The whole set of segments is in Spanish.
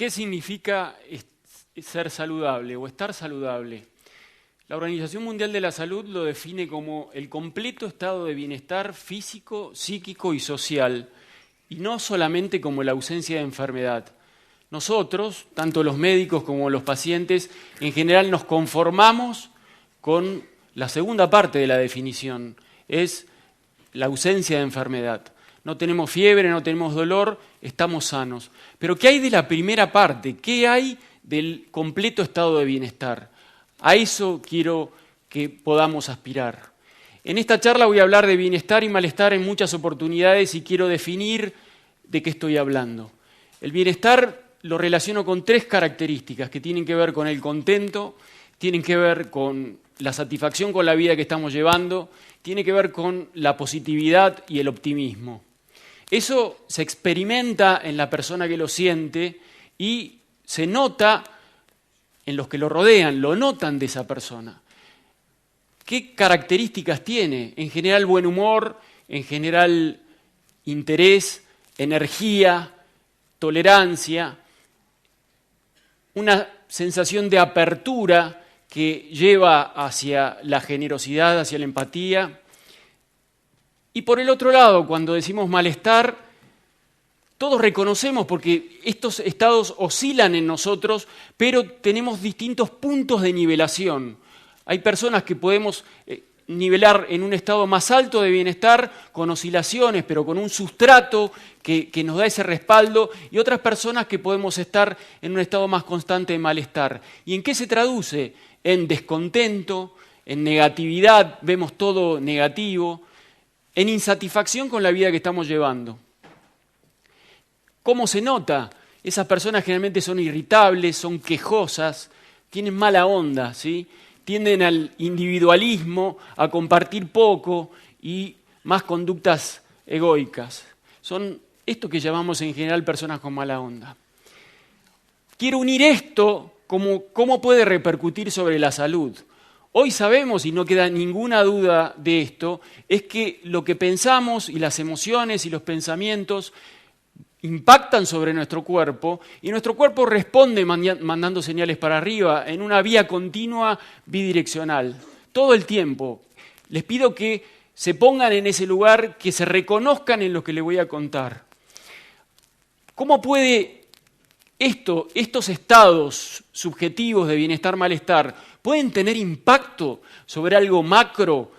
¿Qué significa ser saludable o estar saludable? La Organización Mundial de la Salud lo define como el completo estado de bienestar físico, psíquico y social, y no solamente como la ausencia de enfermedad. Nosotros, tanto los médicos como los pacientes, en general nos conformamos con la segunda parte de la definición, es la ausencia de enfermedad. No tenemos fiebre, no tenemos dolor, estamos sanos. Pero ¿qué hay de la primera parte? ¿Qué hay del completo estado de bienestar? A eso quiero que podamos aspirar. En esta charla voy a hablar de bienestar y malestar en muchas oportunidades y quiero definir de qué estoy hablando. El bienestar lo relaciono con tres características que tienen que ver con el contento, tienen que ver con la satisfacción con la vida que estamos llevando, tiene que ver con la positividad y el optimismo. Eso se experimenta en la persona que lo siente y se nota en los que lo rodean, lo notan de esa persona. ¿Qué características tiene? En general buen humor, en general interés, energía, tolerancia, una sensación de apertura que lleva hacia la generosidad, hacia la empatía. Y por el otro lado, cuando decimos malestar, todos reconocemos, porque estos estados oscilan en nosotros, pero tenemos distintos puntos de nivelación. Hay personas que podemos nivelar en un estado más alto de bienestar con oscilaciones, pero con un sustrato que nos da ese respaldo, y otras personas que podemos estar en un estado más constante de malestar. ¿Y en qué se traduce? En descontento, en negatividad, vemos todo negativo, en insatisfacción con la vida que estamos llevando. ¿Cómo se nota? Esas personas generalmente son irritables, son quejosas, tienen mala onda, ¿sí? Tienden al individualismo, a compartir poco y más conductas egoicas. Son esto que llamamos en general personas con mala onda. Quiero unir esto como cómo puede repercutir sobre la salud. Hoy sabemos, y no queda ninguna duda de esto, es que lo que pensamos y las emociones y los pensamientos impactan sobre nuestro cuerpo y nuestro cuerpo responde mandando señales para arriba en una vía continua bidireccional, todo el tiempo. Les pido que se pongan en ese lugar, que se reconozcan en lo que les voy a contar. ¿Cómo puede estos estados subjetivos de bienestar-malestar pueden tener impacto sobre algo macro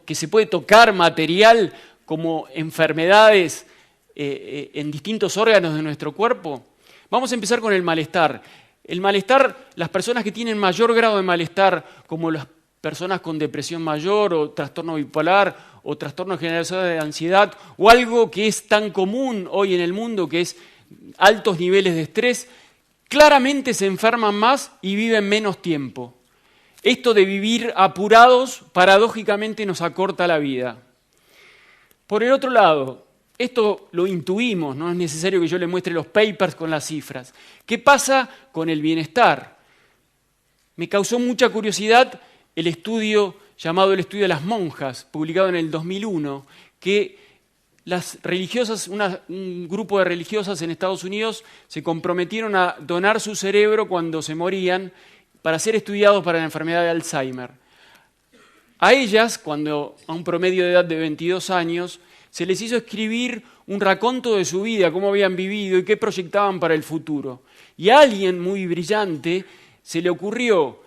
que se puede tocar, material, como enfermedades en distintos órganos de nuestro cuerpo? Vamos a empezar con el malestar. El malestar, las personas que tienen mayor grado de malestar, como las personas con depresión mayor o trastorno bipolar o trastorno generalizado de ansiedad, o algo que es tan común hoy en el mundo, que es altos niveles de estrés, claramente se enferman más y viven menos tiempo. Esto de vivir apurados, paradójicamente, nos acorta la vida. Por el otro lado, esto lo intuimos, no es necesario que yo le muestre los papers con las cifras. ¿Qué pasa con el bienestar? Me causó mucha curiosidad el estudio llamado el estudio de las monjas, publicado en el 2001, que las religiosas, un grupo de religiosas en Estados Unidos se comprometieron a donar su cerebro cuando se morían para ser estudiados para la enfermedad de Alzheimer. A ellas, cuando a un promedio de edad de 22 años, se les hizo escribir un raconto de su vida, cómo habían vivido y qué proyectaban para el futuro. Y a alguien muy brillante se le ocurrió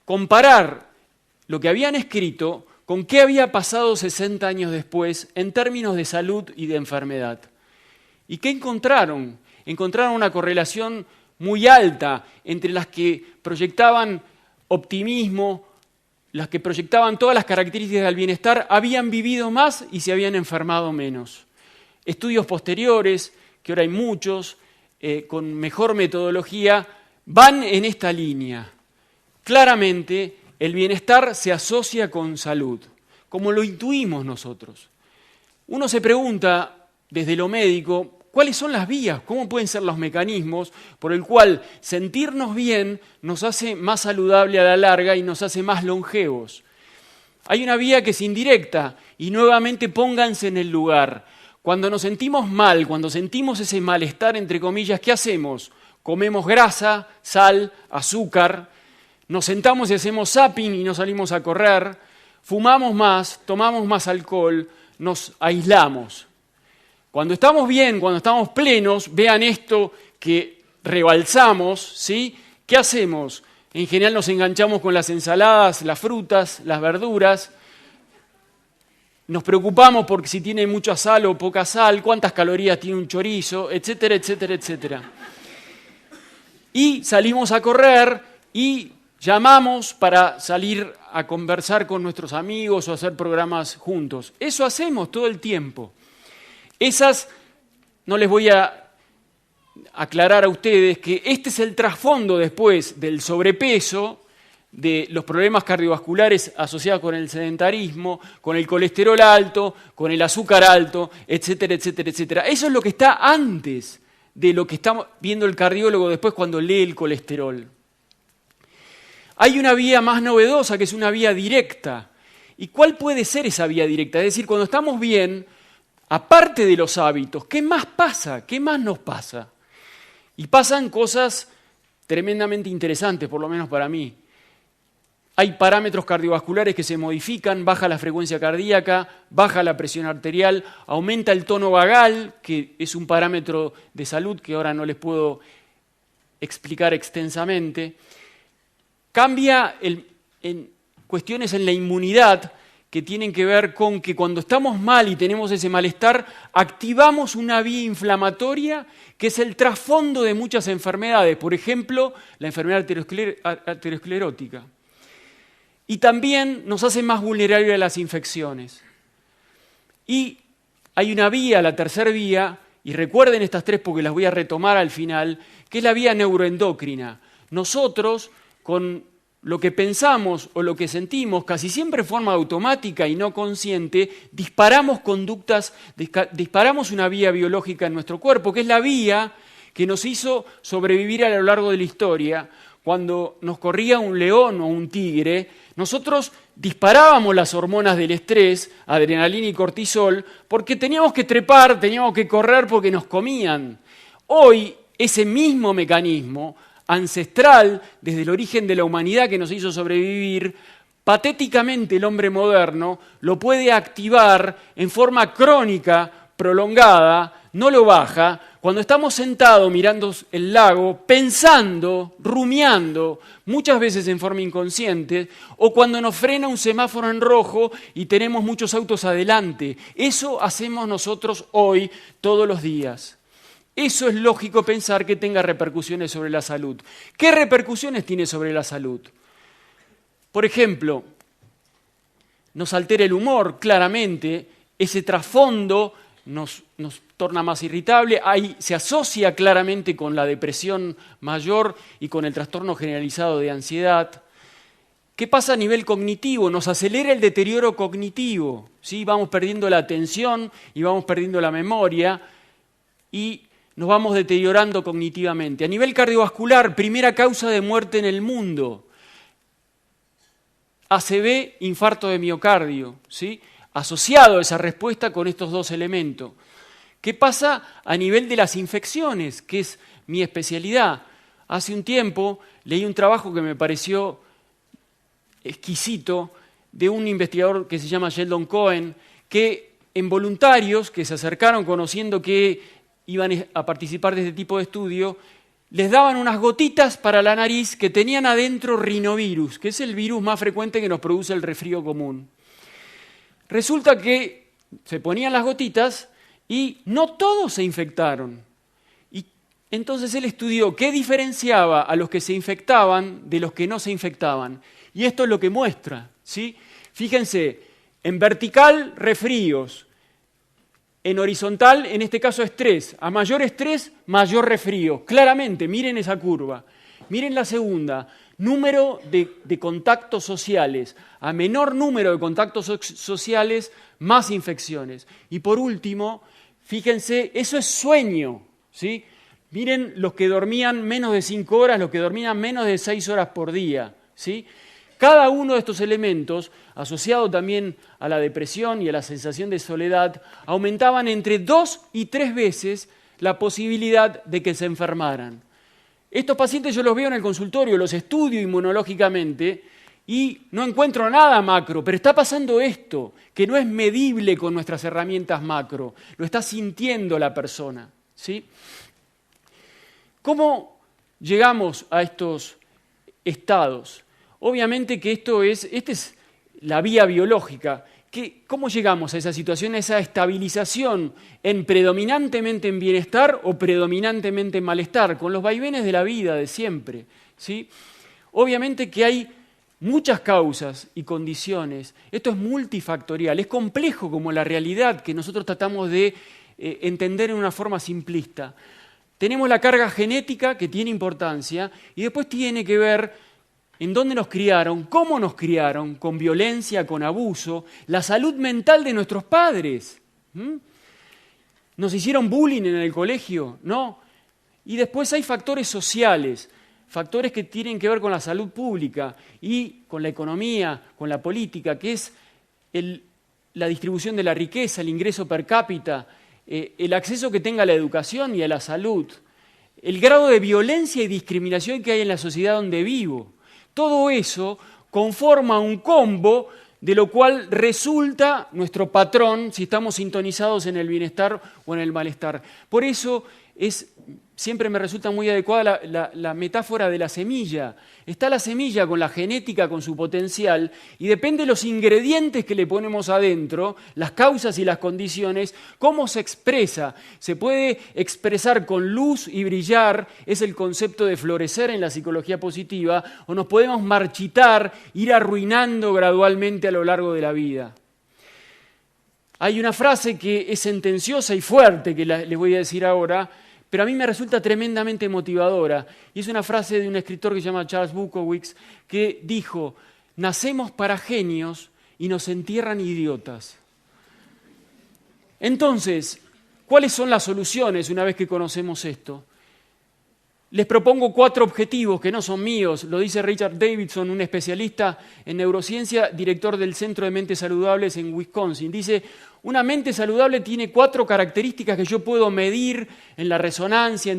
comparar lo que habían escrito con qué había pasado 60 años después en términos de salud y de enfermedad. ¿Y qué encontraron? Encontraron una correlación muy alta entre las que proyectaban optimismo, las que proyectaban todas las características del bienestar, habían vivido más y se habían enfermado menos. Estudios posteriores, que ahora hay muchos, con mejor metodología, van en esta línea. Claramente, el bienestar se asocia con salud, como lo intuimos nosotros. Uno se pregunta, desde lo médico, ¿cuáles son las vías? ¿Cómo pueden ser los mecanismos por el cual sentirnos bien nos hace más saludable a la larga y nos hace más longevos? Hay una vía que es indirecta y nuevamente pónganse en el lugar. Cuando nos sentimos mal, cuando sentimos ese malestar, entre comillas, ¿qué hacemos? Comemos grasa, sal, azúcar, nos sentamos y hacemos zapping y no salimos a correr, fumamos más, tomamos más alcohol, nos aislamos. Cuando estamos bien, cuando estamos plenos, vean esto que rebalsamos, ¿sí? ¿Qué hacemos? En general nos enganchamos con las ensaladas, las frutas, las verduras. Nos preocupamos porque si tiene mucha sal o poca sal, cuántas calorías tiene un chorizo, etcétera, etcétera, etcétera. Y salimos a correr y llamamos para salir a conversar con nuestros amigos o hacer programas juntos. Eso hacemos todo el tiempo. No les voy a aclarar a ustedes que este es el trasfondo después del sobrepeso, de los problemas cardiovasculares asociados con el sedentarismo, con el colesterol alto, con el azúcar alto, etcétera, etcétera, etcétera. Eso es lo que está antes de lo que está viendo el cardiólogo después cuando lee el colesterol. Hay una vía más novedosa que es una vía directa. ¿Y cuál puede ser esa vía directa? Es decir, cuando estamos bien, aparte de los hábitos, ¿qué más pasa? ¿Qué más nos pasa? Y pasan cosas tremendamente interesantes, por lo menos para mí. Hay parámetros cardiovasculares que se modifican, baja la frecuencia cardíaca, baja la presión arterial, aumenta el tono vagal, que es un parámetro de salud que ahora no les puedo explicar extensamente. Cambia en cuestiones en la inmunidad que tienen que ver con que cuando estamos mal y tenemos ese malestar, activamos una vía inflamatoria que es el trasfondo de muchas enfermedades, por ejemplo, la enfermedad arteriosclerótica. Y también nos hace más vulnerables a las infecciones. Y hay una vía, la tercera vía, y recuerden estas tres porque las voy a retomar al final, que es la vía neuroendocrina. Nosotros, con lo que pensamos o lo que sentimos, casi siempre de forma automática y no consciente, disparamos conductas, disparamos una vía biológica en nuestro cuerpo, que es la vía que nos hizo sobrevivir a lo largo de la historia. Cuando nos corría un león o un tigre, nosotros disparábamos las hormonas del estrés, adrenalina y cortisol, porque teníamos que trepar, teníamos que correr porque nos comían. Hoy, ese mismo mecanismo ancestral, desde el origen de la humanidad que nos hizo sobrevivir, patéticamente el hombre moderno lo puede activar en forma crónica, prolongada, no lo baja, cuando estamos sentados mirando el lago, pensando, rumiando, muchas veces en forma inconsciente, o cuando nos frena un semáforo en rojo y tenemos muchos autos adelante. Eso hacemos nosotros hoy, todos los días. Eso es lógico pensar que tenga repercusiones sobre la salud. ¿Qué repercusiones tiene sobre la salud? Por ejemplo, nos altera el humor, claramente, ese trasfondo nos torna más irritable, se asocia claramente con la depresión mayor y con el trastorno generalizado de ansiedad. ¿Qué pasa a nivel cognitivo? Nos acelera el deterioro cognitivo, ¿sí? Vamos perdiendo la atención y vamos perdiendo la memoria y nos vamos deteriorando cognitivamente. A nivel cardiovascular, primera causa de muerte en el mundo. ACV, infarto de miocardio, ¿sí? Asociado a esa respuesta con estos dos elementos. ¿Qué pasa a nivel de las infecciones? Que es mi especialidad. Hace un tiempo leí un trabajo que me pareció exquisito de un investigador que se llama Sheldon Cohen, que en voluntarios que se acercaron conociendo que iban a participar de este tipo de estudio, les daban unas gotitas para la nariz que tenían adentro rinovirus, que es el virus más frecuente que nos produce el resfrío común. Resulta que se ponían las gotitas y no todos se infectaron. Y entonces él estudió qué diferenciaba a los que se infectaban de los que no se infectaban. Y esto es lo que muestra, ¿sí? Fíjense, en vertical, resfríos. En horizontal, en este caso, estrés. A mayor estrés, mayor resfrío. Claramente, miren esa curva. Miren la segunda. Número de contactos sociales. A menor número de contactos sociales, más infecciones. Y por último, fíjense, eso es sueño, ¿sí? Miren los que dormían menos de 5 horas, los que dormían menos de 6 horas por día, ¿sí? Cada uno de estos elementos, asociado también a la depresión y a la sensación de soledad, aumentaban entre 2 y 3 veces la posibilidad de que se enfermaran. Estos pacientes yo los veo en el consultorio, los estudio inmunológicamente y no encuentro nada macro, pero está pasando esto, que no es medible con nuestras herramientas macro, lo está sintiendo la persona, ¿sí? ¿Cómo llegamos a estos estados? Obviamente que esta es la vía biológica. ¿Cómo llegamos a esa situación, a esa estabilización predominantemente en bienestar o predominantemente en malestar? Con los vaivenes de la vida de siempre, ¿sí? Obviamente que hay muchas causas y condiciones. Esto es multifactorial, es complejo como la realidad que nosotros tratamos de entender en una forma simplista. Tenemos la carga genética que tiene importancia y después tiene que ver en dónde nos criaron, cómo nos criaron, con violencia, con abuso, la salud mental de nuestros padres. ¿Nos hicieron bullying en el colegio? No. Y después hay factores sociales, factores que tienen que ver con la salud pública y con la economía, con la política, que es la distribución de la riqueza, el ingreso per cápita, el acceso que tenga a la educación y a la salud, el grado de violencia y discriminación que hay en la sociedad donde vivo. Todo eso conforma un combo de lo cual resulta nuestro patrón si estamos sintonizados en el bienestar o en el malestar. Por eso siempre me resulta muy adecuada la metáfora de la semilla. Está la semilla con la genética, con su potencial, y depende de los ingredientes que le ponemos adentro, las causas y las condiciones, cómo se expresa. Se puede expresar con luz y brillar, es el concepto de florecer en la psicología positiva, o nos podemos marchitar, ir arruinando gradualmente a lo largo de la vida. Hay una frase que es sentenciosa y fuerte, que les voy a decir ahora, pero a mí me resulta tremendamente motivadora. Y es una frase de un escritor que se llama Charles Bukowski, que dijo: nacemos para genios y nos entierran idiotas. Entonces, ¿cuáles son las soluciones una vez que conocemos esto? Les propongo 4 objetivos que no son míos, lo dice Richard Davidson, un especialista en neurociencia, director del Centro de Mentes Saludables en Wisconsin. Dice: una mente saludable tiene 4 características que yo puedo medir en la resonancia,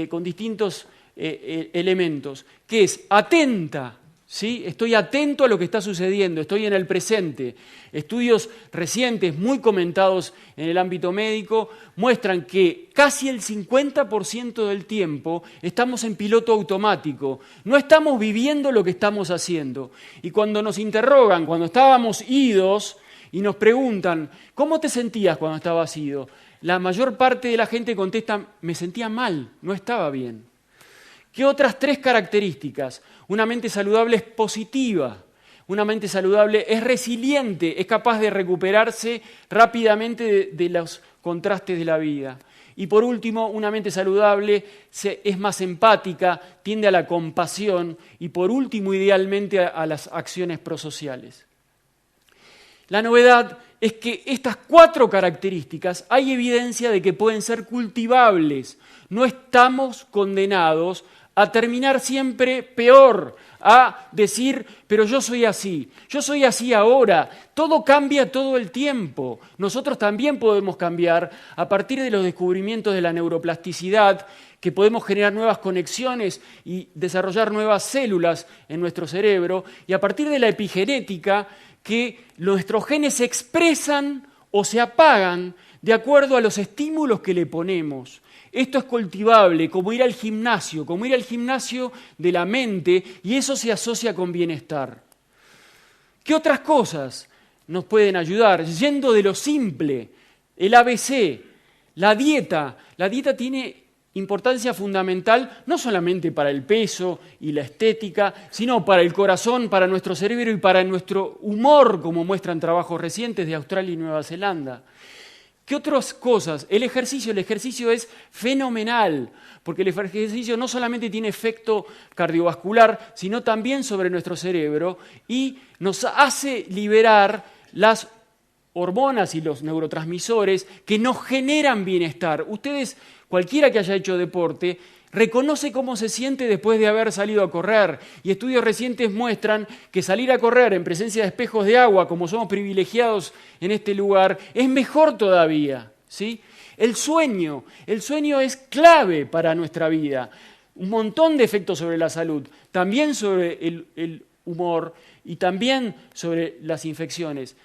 con distintos elementos, que es atenta, ¿sí? Estoy atento a lo que está sucediendo, estoy en el presente. Estudios recientes, muy comentados en el ámbito médico, muestran que casi el 50% del tiempo estamos en piloto automático, no estamos viviendo lo que estamos haciendo. Y cuando nos interrogan, cuando estábamos idos y nos preguntan, ¿cómo te sentías cuando estabas ido? La mayor parte de la gente contesta, me sentía mal, no estaba bien. ¿Qué otras 3 características? Una mente saludable es positiva, una mente saludable es resiliente, es capaz de recuperarse rápidamente de los contrastes de la vida. Y por último, una mente saludable es más empática, tiende a la compasión y por último, idealmente, a las acciones prosociales. La novedad es que estas 4 características hay evidencia de que pueden ser cultivables. No estamos condenados a terminar siempre peor, a decir, pero yo soy así ahora, todo cambia todo el tiempo. Nosotros también podemos cambiar a partir de los descubrimientos de la neuroplasticidad, que podemos generar nuevas conexiones y desarrollar nuevas células en nuestro cerebro, y a partir de la epigenética, que nuestros genes se expresan o se apagan de acuerdo a los estímulos que le ponemos. Esto es cultivable, como ir al gimnasio de la mente, y eso se asocia con bienestar. ¿Qué otras cosas nos pueden ayudar? Yendo de lo simple, el ABC, la dieta. La dieta tiene importancia fundamental no solamente para el peso y la estética, sino para el corazón, para nuestro cerebro y para nuestro humor, como muestran trabajos recientes de Australia y Nueva Zelanda. ¿Qué otras cosas? El ejercicio es fenomenal, porque el ejercicio no solamente tiene efecto cardiovascular, sino también sobre nuestro cerebro y nos hace liberar las hormonas y los neurotransmisores que nos generan bienestar. Ustedes, cualquiera que haya hecho deporte, reconoce cómo se siente después de haber salido a correr. Y estudios recientes muestran que salir a correr en presencia de espejos de agua, como somos privilegiados en este lugar, es mejor todavía, ¿sí? El sueño es clave para nuestra vida. Un montón de efectos sobre la salud, también sobre el humor y también sobre las infecciones.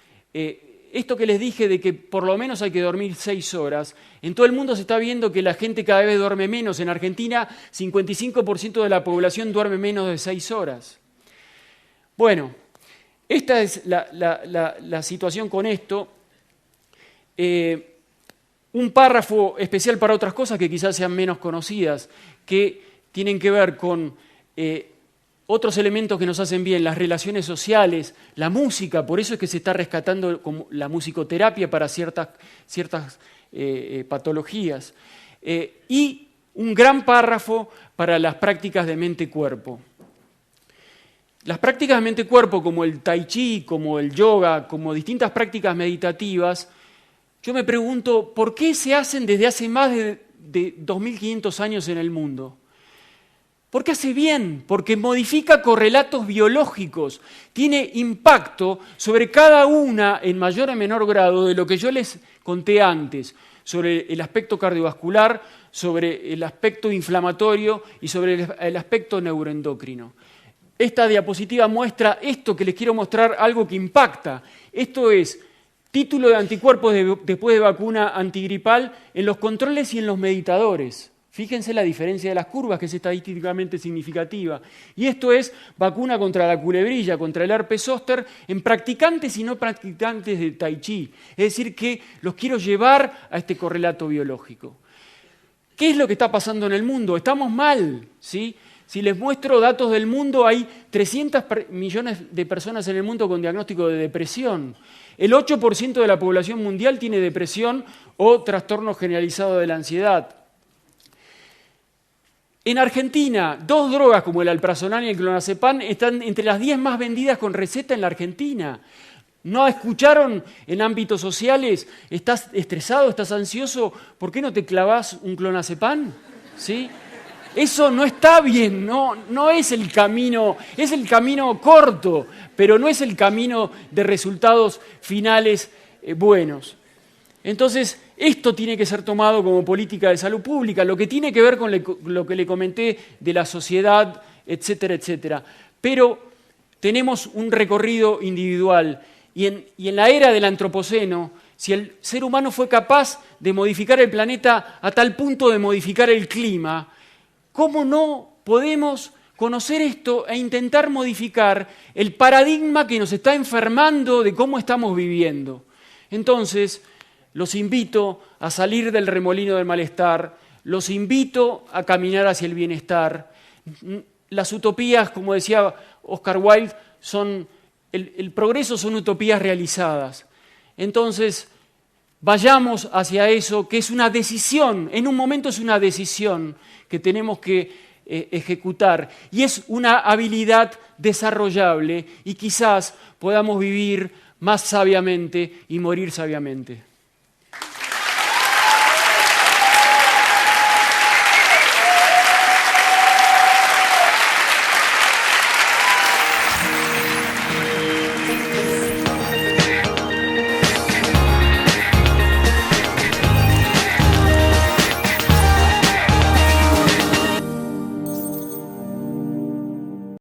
Esto que les dije de que por lo menos hay que dormir 6 horas, en todo el mundo se está viendo que la gente cada vez duerme menos. En Argentina, 55% de la población duerme menos de 6 horas. Bueno, esta es la situación con esto. Un párrafo especial para otras cosas que quizás sean menos conocidas, que tienen que ver con otros elementos que nos hacen bien, las relaciones sociales, la música, por eso es que se está rescatando como la musicoterapia para ciertas patologías, y un gran párrafo para las prácticas de mente-cuerpo. Las prácticas de mente-cuerpo, como el tai chi, como el yoga, como distintas prácticas meditativas, yo me pregunto, ¿por qué se hacen desde hace más de 2.500 años en el mundo? Porque hace bien, porque modifica correlatos biológicos, tiene impacto sobre cada una en mayor o menor grado de lo que yo les conté antes, sobre el aspecto cardiovascular, sobre el aspecto inflamatorio y sobre el aspecto neuroendocrino. Esta diapositiva muestra esto que les quiero mostrar, algo que impacta. Esto es título de anticuerpos después de vacuna antigripal en los controles y en los meditadores. Fíjense la diferencia de las curvas, que es estadísticamente significativa. Y esto es vacuna contra la culebrilla, contra el herpes zóster, en practicantes y no practicantes de tai chi. Es decir, que los quiero llevar a este correlato biológico. ¿Qué es lo que está pasando en el mundo? Estamos mal, ¿sí? Si les muestro datos del mundo, hay 300 millones de personas en el mundo con diagnóstico de depresión. El 8% de la población mundial tiene depresión o trastorno generalizado de la ansiedad. En Argentina, 2 drogas como el alprazolam y el clonazepam están entre las 10 más vendidas con receta en la Argentina. ¿No escucharon en ámbitos sociales? ¿Estás estresado? ¿Estás ansioso? ¿Por qué no te clavas un clonazepam? ¿Sí? Eso no está bien, no es el camino, es el camino corto, pero no es el camino de resultados finales buenos. Entonces, esto tiene que ser tomado como política de salud pública, lo que tiene que ver con lo que le comenté de la sociedad, etcétera, etcétera. Pero tenemos un recorrido individual y en la era del antropoceno, si el ser humano fue capaz de modificar el planeta a tal punto de modificar el clima, ¿cómo no podemos conocer esto e intentar modificar el paradigma que nos está enfermando de cómo estamos viviendo? Entonces, los invito a salir del remolino del malestar, los invito a caminar hacia el bienestar. Las utopías, como decía Oscar Wilde, el progreso son utopías realizadas. Entonces, vayamos hacia eso, que es una decisión, en un momento es una decisión que tenemos que ejecutar, y es una habilidad desarrollable, y quizás podamos vivir más sabiamente y morir sabiamente.